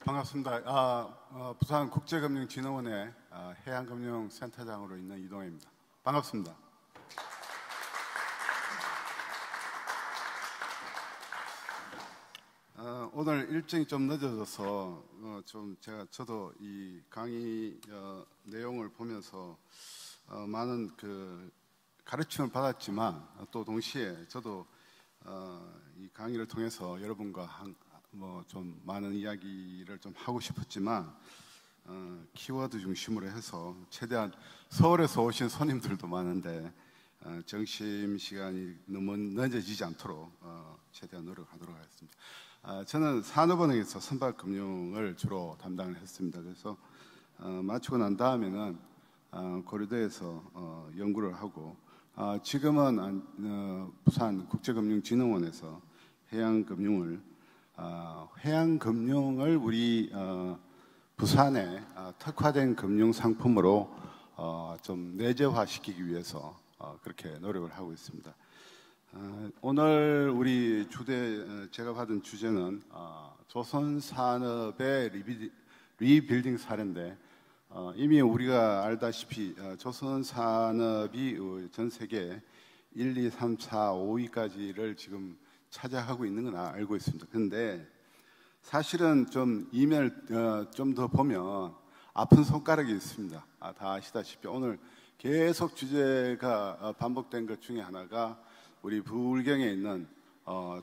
반갑습니다. 부산국제금융진흥원의 해양금융센터장으로 있는 이동혜입니다. 반갑습니다. 오늘 일정이 좀 늦어져서 저도 이 강의 내용을 보면서 많은 가르침을 받았지만 또 동시에 저도 이 강의를 통해서 여러분과 좀 많은 이야기를 좀 하고 싶었지만 키워드 중심으로 해서 최대한 서울에서 오신 손님들도 많은데 점심시간이 너무 늦어지지 않도록 최대한 노력하도록 하겠습니다. 저는 산업은행에서 선박금융을 주로 담당을 했습니다. 그래서 마치고 난 다음에는 고려대에서 연구를 하고 지금은 부산국제금융진흥원에서 해양금융을 우리 부산에 특화된 금융상품으로 좀 내재화시키기 위해서 그렇게 노력을 하고 있습니다. 오늘 우리 제가 받은 주제는 조선산업의 리빌딩 사례인데 이미 우리가 알다시피 조선산업이 전 세계 1, 2, 3, 4, 5위까지를 지금 차지하고 있는 건 알고 있습니다. 그런데 사실은 좀 더 보면 아픈 손가락이 있습니다. 다 아시다시피 오늘 계속 주제가 반복된 것 중에 하나가 우리 부울경에 있는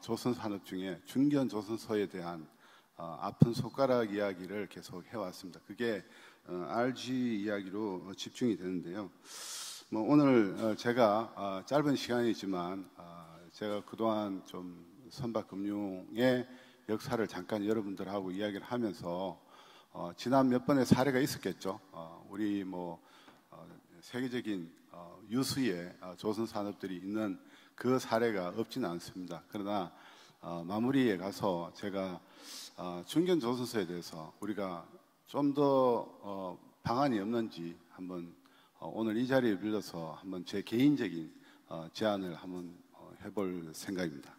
조선산업 중에 중견조선소에 대한 아픈 손가락 이야기를 계속 해왔습니다. 그게 RG 이야기로 집중이 되는데요. 오늘 제가 짧은 시간이지만 제가 그동안 좀 선박금융의 역사를 잠깐 여러분들하고 이야기를 하면서 지난 몇 번의 사례가 있었겠죠. 우리 세계적인 유수의 조선산업들이 있는 그 사례가 없지는 않습니다. 그러나 마무리에 가서 제가 중견조선소에 대해서 우리가 좀 더 방안이 없는지 한번 오늘 이 자리를 빌려서 한번 제 개인적인 제안을 한번 해볼 생각입니다.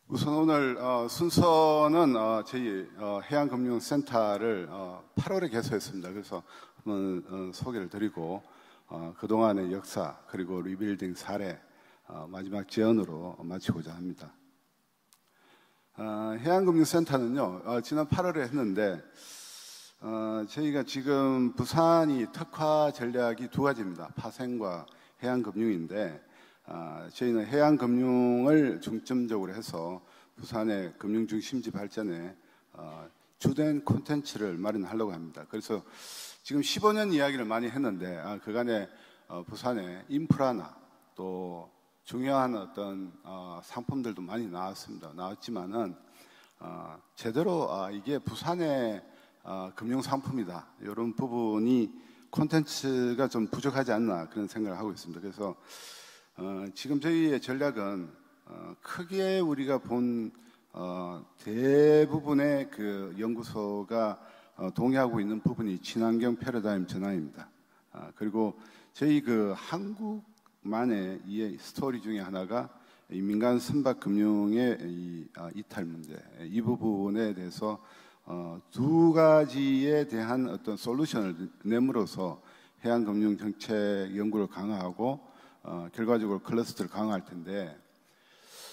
우선 오늘 순서는 저희 해양금융센터를 8월에 개소했습니다. 그래서 한번 소개를 드리고 그동안의 역사 그리고 리빌딩 사례 마지막 제언으로 마치고자 합니다. 해양금융센터는요 지난 8월에 했는데 저희가 지금 부산이 특화 전략이 두 가지입니다. 파생과 해양금융인데 저희는 해양금융을 중점적으로 해서 부산의 금융중심지 발전에 주된 콘텐츠를 마련하려고 합니다. 그래서 지금 15년 이야기를 많이 했는데 그간에 부산의 인프라나 또 중요한 어떤 상품들도 많이 나왔지만은 제대로 이게 부산의 금융상품이다 이런 부분이 콘텐츠가 좀 부족하지 않나 그런 생각을 하고 있습니다. 그래서 지금 저희의 전략은 크게 우리가 본 대부분의 그 연구소가 동의하고 있는 부분이 친환경 패러다임 전환입니다. 그리고 저희 한국만의 이 스토리 중에 하나가 이 민간 선박금융의 이탈 문제, 이 부분에 대해서 두 가지에 대한 어떤 솔루션을 내므로써 해양금융 정책 연구를 강화하고 결과적으로 클러스터를 강화할 텐데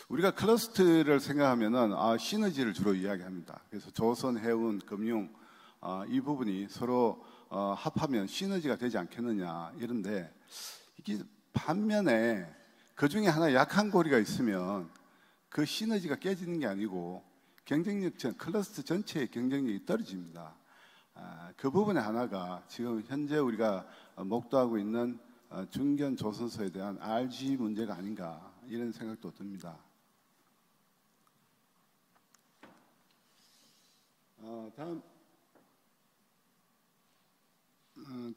우리가 클러스터를 생각하면은 시너지를 주로 이야기합니다. 그래서 조선, 해운, 금융 이 부분이 서로 합하면 시너지가 되지 않겠느냐 이런데 이게 반면에 그 중에 하나 약한 고리가 있으면 그 시너지가 깨지는 게 아니고 클러스터 전체의 경쟁력이 떨어집니다. 그 부분의 하나가 지금 현재 우리가 목도하고 있는 중견조선소에 대한 RG 문제가 아닌가 이런 생각도 듭니다.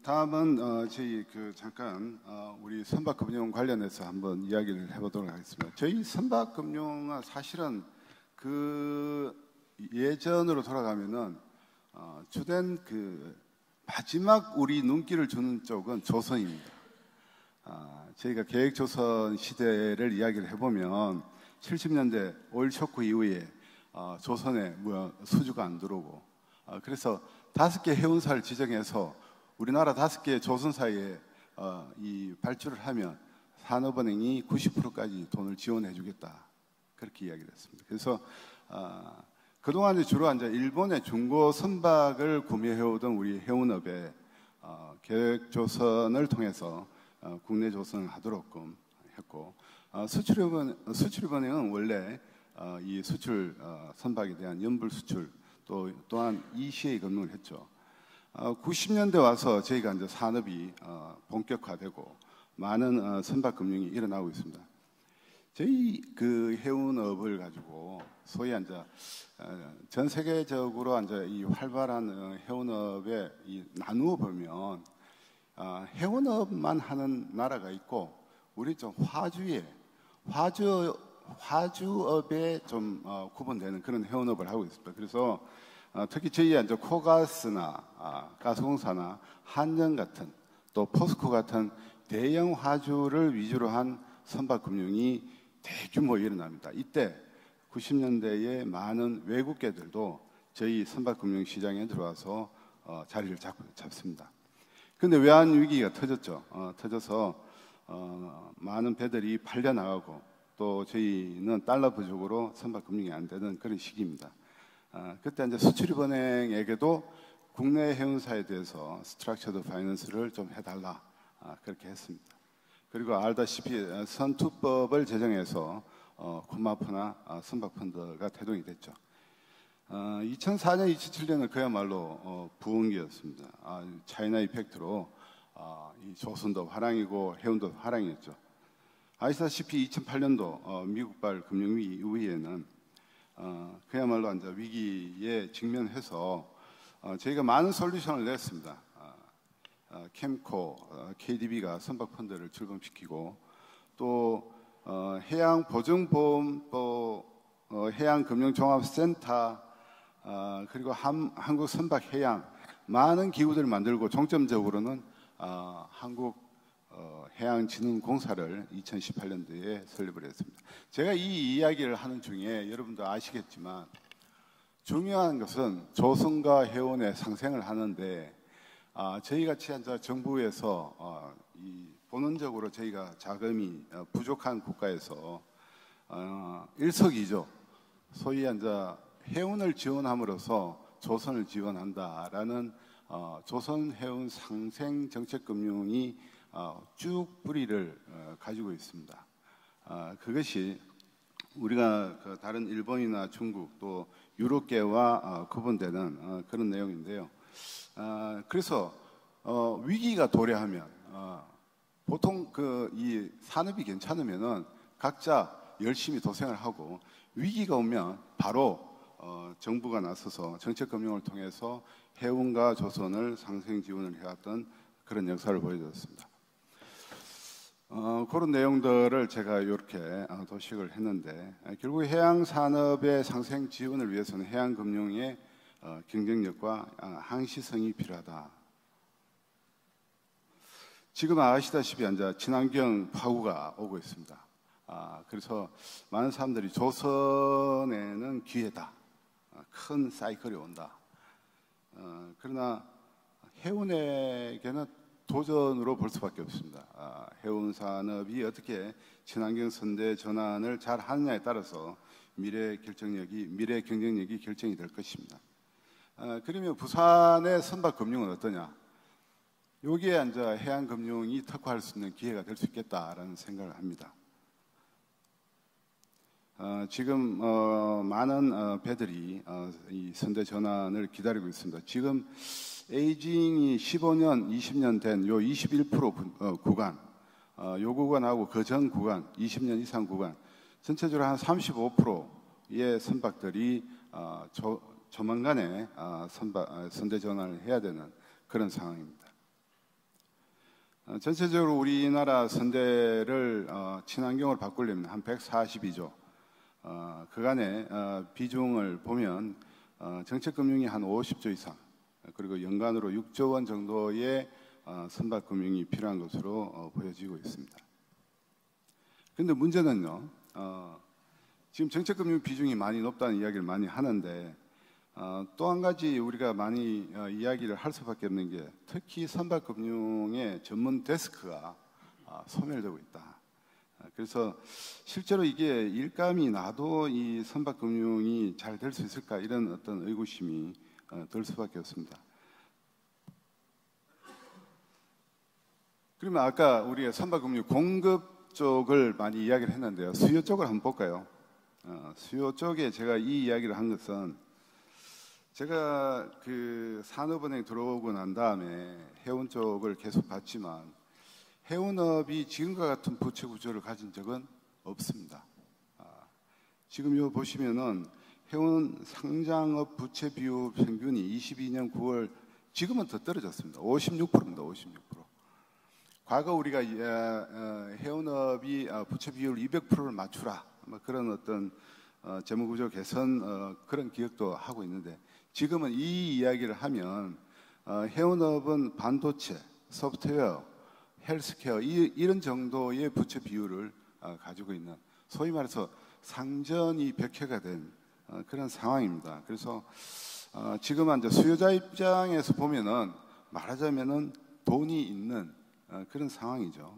다음은 저희 잠깐 우리 선박금융 관련해서 한번 이야기를 해보도록 하겠습니다. 저희 선박금융은 사실은 예전으로 돌아가면은 주된 마지막 우리 눈길을 주는 쪽은 조선입니다. 저희가 계획조선 시대를 이야기를 해보면 70년대 오일 쇼크 이후에 조선에 수주가 안 들어오고 그래서 5개 해운사를 지정해서 우리나라 5개 조선사에 이 발주를 하면 산업은행이 90%까지 돈을 지원해 주겠다 그렇게 이야기를 했습니다. 그래서 그동안 주로 이제 일본의 중고 선박을 구매해오던 우리 해운업에 계획조선을 통해서 국내 조선을 하도록끔 했고 수출입은행은 원래 이 수출 선박에 대한 연불 수출 또한 ECA 금융을 했죠. 90년대 와서 저희가 이제 산업이 본격화되고 많은 선박 금융이 일어나고 있습니다. 저희 그 해운업을 가지고 소위 이제 전 세계적으로 이제 이 활발한 해운업에 나누어 보면 해운업만 하는 나라가 있고 우리 좀 화주업에 좀 구분되는 그런 해운업을 하고 있습니다. 그래서 특히 저희 이제 코가스나 가스공사나 한전 같은 또 포스코 같은 대형 화주를 위주로 한 선박 금융이 대규모 일어납니다. 이때 90년대에 많은 외국계들도 저희 선박 금융 시장에 들어와서 자리를 잡습니다. 그런데 외환 위기가 터졌죠. 터져서 많은 배들이 팔려 나가고 또 저희는 달러 부족으로 선박 금융이 안 되는 그런 시기입니다. 그때 이제 수출입은행에게도 국내 해운사에 대해서 스트럭처드 파이낸스를 좀 해달라 그렇게 했습니다. 그리고 알다시피 선투법을 제정해서 코마프나 선박펀드가 태동이 됐죠. 2004년, 2007년은 그야말로 부흥기였습니다. 차이나 이펙트로 이 조선도 화랑이고 해운도 화랑이었죠. 아시다시피 2008년도 미국발 금융위기 이후에는 그야말로 이제 위기에 직면해서 저희가 많은 솔루션을 냈습니다. 캠코, KDB가 선박펀드를 출범시키고 또 해양보증보험 또 해양금융종합센터 그리고 한국선박해양 많은 기구들을 만들고 중점적으로는 한국해양진흥공사를 2018년도에 설립을 했습니다. 제가 이 이야기를 하는 중에 여러분도 아시겠지만 중요한 것은 조선과 해운의 상생을 하는데 저희 같이 정부에서 본원적으로 저희가 자금이 부족한 국가에서 일석이조 소위 해운을 지원함으로써 조선을 지원한다라는 조선 해운 상생 정책 금융이 쭉 뿌리를 가지고 있습니다. 그것이 우리가 다른 일본이나 중국 또 유럽계와 구분되는 그런 내용인데요. 그래서 위기가 도래하면 보통 이 산업이 괜찮으면은 각자 열심히 도생을 하고 위기가 오면 바로 정부가 나서서 정책금융을 통해서 해운과 조선을 상생 지원을 해왔던 그런 역사를 보여줬습니다. 그런 내용들을 제가 이렇게 도식을 했는데 결국 해양 산업의 상생 지원을 위해서는 해양 금융의 경쟁력과 항시성이 필요하다. 지금 아시다시피 친환경 파고가 오고 있습니다. 그래서 많은 사람들이 조선에는 기회다. 큰 사이클이 온다. 그러나 해운에게는 도전으로 볼 수밖에 없습니다. 해운 산업이 어떻게 친환경 선대 전환을 잘 하느냐에 따라서 미래 경쟁력이 결정이 될 것입니다. 그러면 부산의 선박 금융은 어떠냐? 여기에 해양 금융이 특화할 수 있는 기회가 될 수 있겠다라는 생각을 합니다. 지금 많은 배들이 이 선대 전환을 기다리고 있습니다. 지금 에이징이 15년, 20년 된 요 21% 구간, 요 구간하고 그 전 구간, 20년 이상 구간, 전체적으로 한 35%의 선박들이 조만간에 선대 전환을 해야 되는 그런 상황입니다. 전체적으로 우리나라 선대를 친환경으로 바꾸려면 한 142조, 그간의 비중을 보면 정책금융이 한 50조 이상, 그리고 연간으로 6조 원 정도의 선박금융이 필요한 것으로 보여지고 있습니다. 그런데 문제는요, 지금 정책금융 비중이 많이 높다는 이야기를 많이 하는데 또 한 가지 우리가 많이 이야기를 할 수밖에 없는 게 특히 선박금융의 전문 데스크가 소멸되고 있다. 그래서 실제로 이게 일감이 나도 이 선박금융이 잘 될 수 있을까 이런 어떤 의구심이 들 수밖에 없습니다. 그러면 아까 우리가 선박금융 공급 쪽을 많이 이야기를 했는데요. 수요 쪽을 한번 볼까요? 수요 쪽에 제가 이 이야기를 한 것은 제가 그 산업은행 들어오고 난 다음에 해운 쪽을 계속 봤지만 해운업이 지금과 같은 부채 구조를 가진 적은 없습니다. 지금 요 보시면은 해운 상장업 부채 비율 평균이 22년 9월 지금은 더 떨어졌습니다. 56%입니다. 56%. 과거 우리가 해운업이 부채 비율 200%를 맞추라 뭐 그런 어떤 재무구조 개선 그런 기획도 하고 있는데 지금은 이 이야기를 하면 해운업은 반도체, 소프트웨어, 헬스케어 이런 정도의 부채 비율을 가지고 있는 소위 말해서 상전이 벽해가 된 그런 상황입니다. 그래서 지금은 이제 수요자 입장에서 보면은 말하자면은 돈이 있는 그런 상황이죠.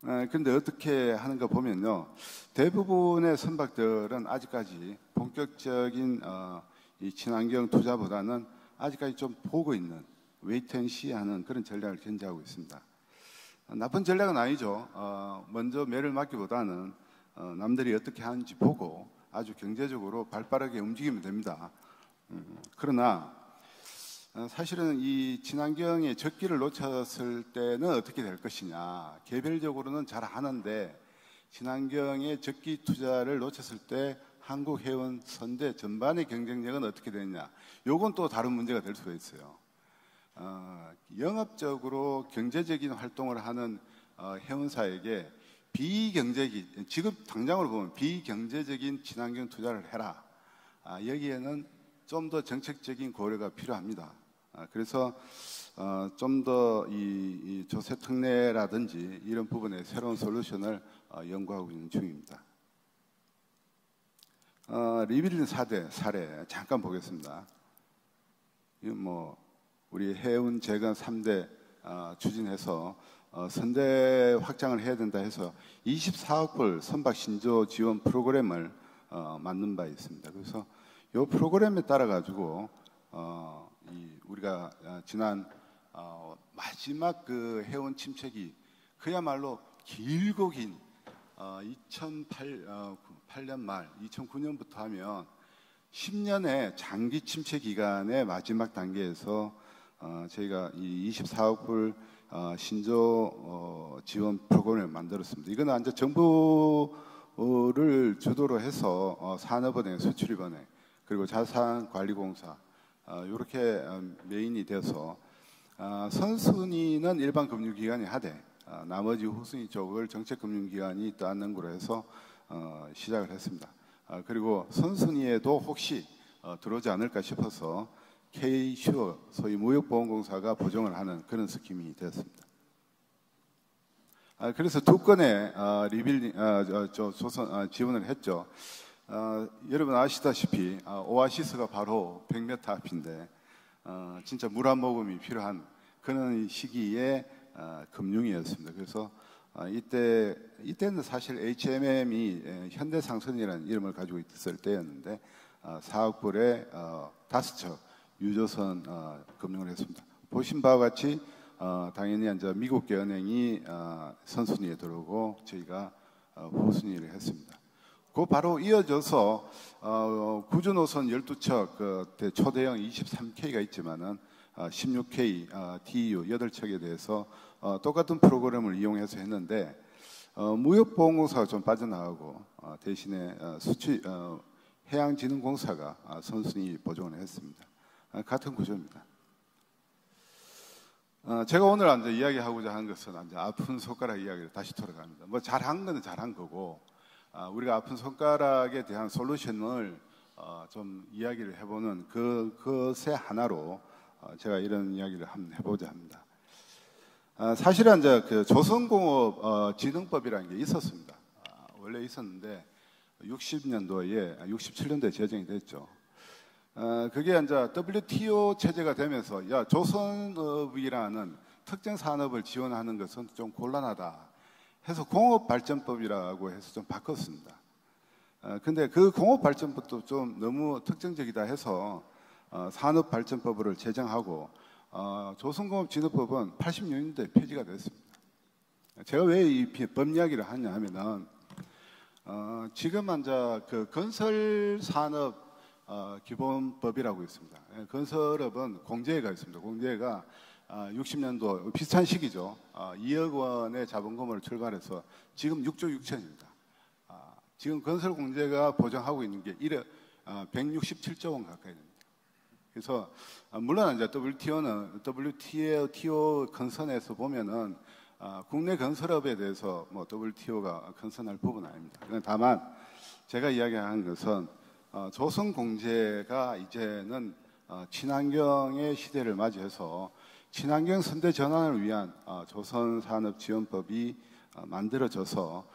그런데 어떻게 하는가 보면요, 대부분의 선박들은 아직까지 본격적인 이 친환경 투자보다는 아직까지 좀 보고 있는 웨이트앤시하는 그런 전략을 견지하고 있습니다. 나쁜 전략은 아니죠. 먼저 매를 맞기보다는 남들이 어떻게 하는지 보고 아주 경제적으로 발빠르게 움직이면 됩니다. 그러나 사실은 이 친환경의 적기를 놓쳤을 때는 어떻게 될 것이냐. 개별적으로는 잘 하는데 친환경의 적기 투자를 놓쳤을 때 한국 해운 선대 전반의 경쟁력은 어떻게 되느냐. 요건 또 다른 문제가 될 수가 있어요. 영업적으로 경제적인 활동을 하는 해운사에게 비경제적인, 지금 당장으로 보면 비경제적인 친환경 투자를 해라. 여기에는 좀 더 정책적인 고려가 필요합니다. 그래서 좀 더 이 조세 특례라든지 이런 부분에 새로운 솔루션을 연구하고 있는 중입니다. 리빌린 사례 잠깐 보겠습니다. 뭐 우리 해운 재건 3대 추진해서 선대 확장을 해야 된다 해서 24억 불 선박 신조 지원 프로그램을 만든 바 있습니다. 그래서 이 프로그램에 따라 가지고 우리가 지난 마지막 그 해운 침체기 그야말로 길고 긴 2008년 말 2009년부터 하면 10년의 장기 침체 기간의 마지막 단계에서 저희가 이 24억 불 신조 지원 프로그램을 만들었습니다. 이거는 이제 정부를 주도로 해서 산업은행, 수출입은행 그리고 자산관리공사 이렇게 메인이 돼서 선순위는 일반 금융기관이 하되 나머지 후순위 쪽을 정책금융기관이 따는 거로 해서 시작을 했습니다. 그리고 선순위에도 혹시 들어오지 않을까 싶어서 K-슈어 소위 무역보험공사가 보증을 하는 그런 스킴이 되었습니다. 그래서 두 건의 리빌링 조선 지원을 했죠. 여러분 아시다시피 오아시스가 바로 100m 앞인데 진짜 물 한 모금이 필요한 그런 시기에 금융이었습니다. 그래서 이때는 사실 HMM이 현대상선이라는 이름을 가지고 있을 때였는데 4억 불에 5척 유조선 금융을 했습니다. 보신 바와 같이 당연히 이제 미국계 은행이 선순위에 들어오고 저희가 후순위를 했습니다. 그 바로 이어져서 구주노선 12척 그 초대형 23K가 있지만은 16K TU 8척에 대해서 똑같은 프로그램을 이용해서 했는데 무역보험공사가 좀 빠져나가고 대신에 해양진흥공사가 선순위 보증을 했습니다. 같은 구조입니다. 제가 오늘 이제 이야기하고자 하는 것은 이제 아픈 손가락 이야기를 다시 돌아갑니다. 뭐 잘한 거는 잘한 거고 우리가 아픈 손가락에 대한 솔루션을 좀 이야기를 해보는 그것의 하나로 제가 이런 이야기를 한번 해보자 합니다. 사실은 이제 그 조선공업 진흥법이라는 게 있었습니다. 원래 있었는데 67년도에 제정이 됐죠. 그게 이제 WTO 체제가 되면서 조선업이라는 특정 산업을 지원하는 것은 좀 곤란하다 해서 공업발전법이라고 해서 좀 바꿨습니다. 근데 그 공업발전법도 좀 너무 특정적이다 해서 산업발전법을 제정하고 조선공업진흥법은 86년도에 폐지가 됐습니다. 제가 왜 이 법 이야기를 하냐 하면은 지금 이제 그 건설산업 기본법이라고 있습니다. 건설업은 공제가 있습니다. 공제가 60년도 비슷한 시기죠. 2억 원의 자본금을 출발해서 지금 6조 6천입니다. 지금 건설 공제가 보장하고 있는 게 167조 원 가까이 됩니다. 그래서 물론 이제 WTO 컨선에서 보면은 국내 건설업에 대해서 뭐 WTO가 컨선할 부분은 아닙니다. 다만 제가 이야기한 것은 조선 공제가 이제는 친환경의 시대를 맞이해서 친환경 선대 전환을 위한 조선산업지원법이 만들어져서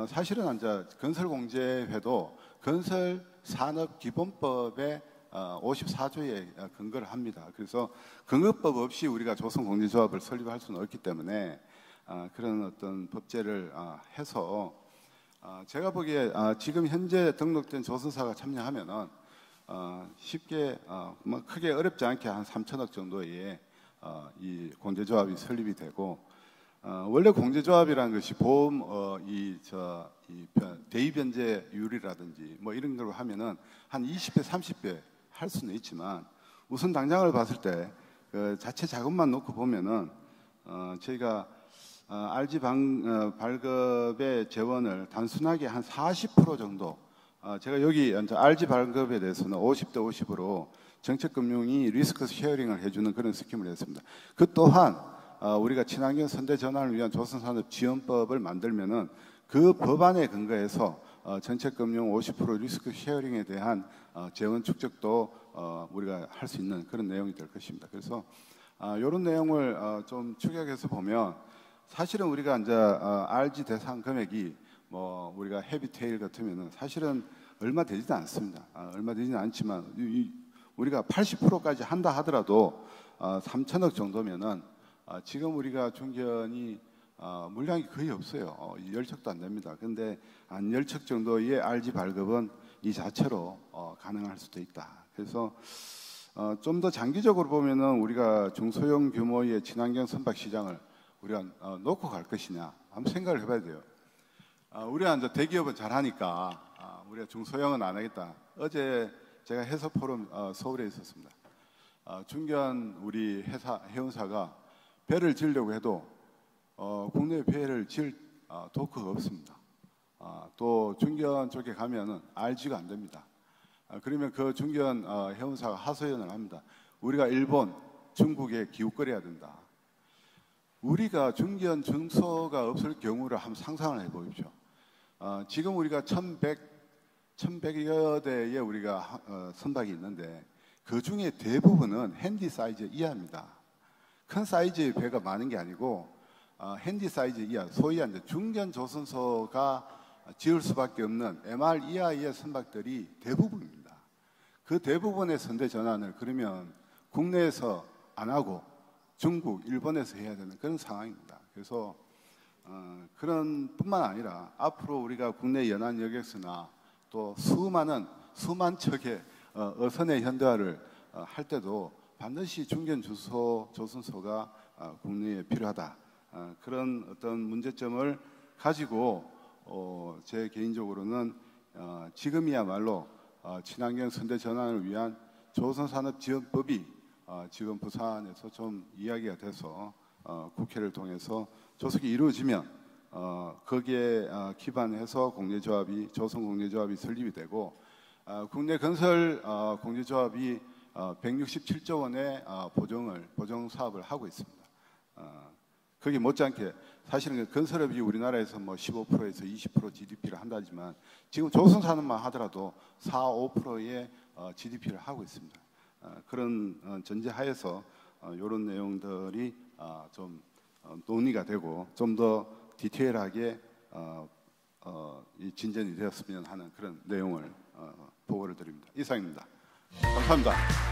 사실은 이제 건설공제회도 건설산업기본법의 54조에 근거를 합니다. 그래서 근거법 없이 우리가 조선공제조합을 설립할 수는 없기 때문에 그런 어떤 법제를 해서 제가 보기에 지금 현재 등록된 조선사가 참여하면은 쉽게 뭐 크게 어렵지 않게 한 3천억 정도의 이 공제조합이 설립이 되고 원래 공제조합이라는 것이 보험 대의변제율이라든지 뭐 이런 걸로 하면은 한 20배, 30배 할 수는 있지만 우선 당장을 봤을 때 그 자체 자금만 놓고 보면은 저희가 RG 발급의 재원을 단순하게 한 40% 정도 제가 여기 RG 발급에 대해서는 50대 50으로 정책금융이 리스크 쉐어링을 해주는 그런 스킴을 했습니다. 그 또한 우리가 친환경 선대 전환을 위한 조선산업지원법을 만들면은 그 법안에 근거해서 정책금융 50% 리스크 쉐어링에 대한 재원 축적도 우리가 할 수 있는 그런 내용이 될 것입니다. 그래서 이런 내용을 좀 추격해서 보면 사실은 우리가 이제 RG 대상 금액이 뭐 우리가 헤비테일 같으면은 사실은 얼마 되지도 않습니다. 얼마 되지는 않지만 우리가 80%까지 한다 하더라도 3천억 정도면은 지금 우리가 중견이 물량이 거의 없어요. 10척도 안 됩니다. 근데 한 10척 정도의 RG 발급은 이 자체로 가능할 수도 있다. 그래서 좀 더 장기적으로 보면은 우리가 중소형 규모의 친환경 선박 시장을 우리가 놓고 갈 것이냐 한번 생각을 해봐야 돼요. 우리가 이제 대기업은 잘하니까 우리가 중소형은 안 하겠다. 어제 제가 해서 포럼 서울에 있었습니다. 중견 우리 해운사가 배를 지으려고 해도 국내 배를 지을 도크가 없습니다. 또 중견 쪽에 가면은 RG가 안 됩니다. 그러면 그 중견 해운사가 하소연을 합니다. 우리가 일본, 중국에 기웃거려야 된다. 우리가 중견 중소가 없을 경우를 한번 상상을 해보십시오. 지금 우리가 1100여 대의 우리가 선박이 있는데 그 중에 대부분은 핸디 사이즈 이하입니다. 큰 사이즈의 배가 많은 게 아니고 핸디 사이즈 이하, 소위 이제 중견 조선소가 지을 수밖에 없는 MR 이하의 선박들이 대부분입니다. 그 대부분의 선대 전환을 그러면 국내에서 안 하고 중국, 일본에서 해야 되는 그런 상황입니다. 그래서 그런 뿐만 아니라 앞으로 우리가 국내 연안 여객선이나 또 수만 척의 어선의 현대화를 할 때도 반드시 중견 조선소가 국내에 필요하다. 그런 어떤 문제점을 가지고 제 개인적으로는 지금이야말로 친환경 선대 전환을 위한 조선산업지원법이 지금 부산에서 좀 이야기가 돼서 국회를 통해서 조속히 이루어지면 거기에 기반해서 조선공제조합이 설립이 되고 국내 건설 공제조합이 167조 원의 보정 사업을 하고 있습니다. 거기 못지않게 사실은 건설업이 우리나라에서 뭐 15%에서 20% GDP를 한다지만 지금 조선산업만 하더라도 4, 5%의 GDP를 하고 있습니다. 그런 전제하에서 이런 내용들이 좀 논의가 되고 좀 더 디테일하게 이 진전이 되었으면 하는 그런 내용을 보고를 드립니다. 이상입니다. 감사합니다.